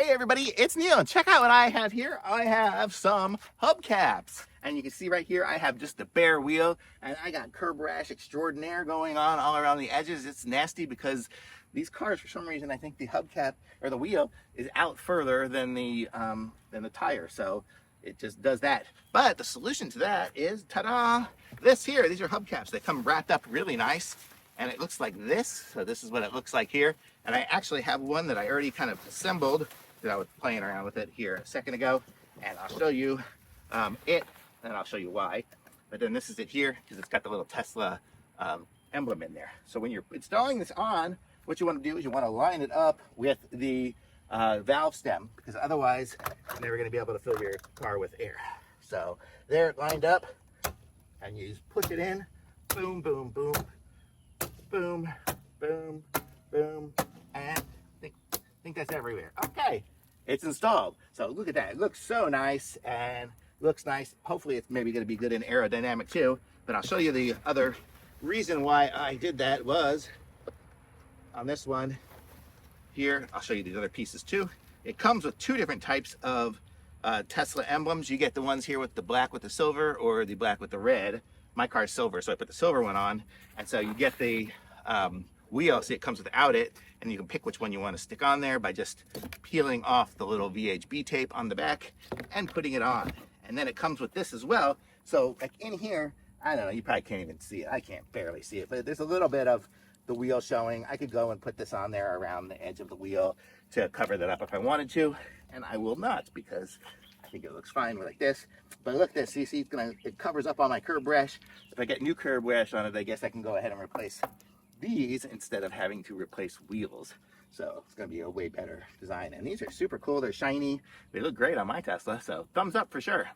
Hey everybody, it's Neil. Check out what I have here. I have some hubcaps. And you can see right here, I have just a bare wheel. And I got curb rash extraordinaire going on all around the edges. It's nasty because these cars, for some reason, I think the hubcap or the wheel is out further than the tire. So it just does that. But the solution to that is, ta-da, this here. These are hubcaps. They come wrapped up really nice. And it looks like this. So this is what it looks like here. And I actually have one that I already kind of assembled that I was playing around with it here a second ago. And I'll show you it, and I'll show you why. But then this is it here because it's got the little Tesla emblem in there. So when you're installing this on, what you want to do is you want to line it up with the valve stem, because otherwise you're never going to be able to fill your car with air. So there, lined up, and you just push it in, boom, boom, boom, boom, boom, boom, and I think that's everywhere. Okay, it's installed. So look at that. It looks so nice and looks nice. Hopefully it's maybe going to be good in aerodynamic too. But I'll show you the other reason why I did that was on this one here. I'll show you these other pieces too. It comes with two different types of Tesla emblems. You get the ones here with the black with the silver or the black with the red. My car's silver, so I put the silver one on. And so you get the wheel, see it comes without it, and you can pick which one you want to stick on there by just peeling off the little VHB tape on the back and putting it on. And then it comes with this as well. So like in here, I don't know, you probably can't even see it. I can't barely see it, but there's a little bit of the wheel showing. I could go and put this on there around the edge of the wheel to cover that up if I wanted to, and I will not because I think it looks fine like this. But look at this, you see it covers up all my curb rash. If I get new curb rash on it, I guess I can go ahead and replace these instead of having to replace wheels. So it's going to be a way better design. And these are super cool. They're shiny. They look great on my Tesla. So thumbs up for sure.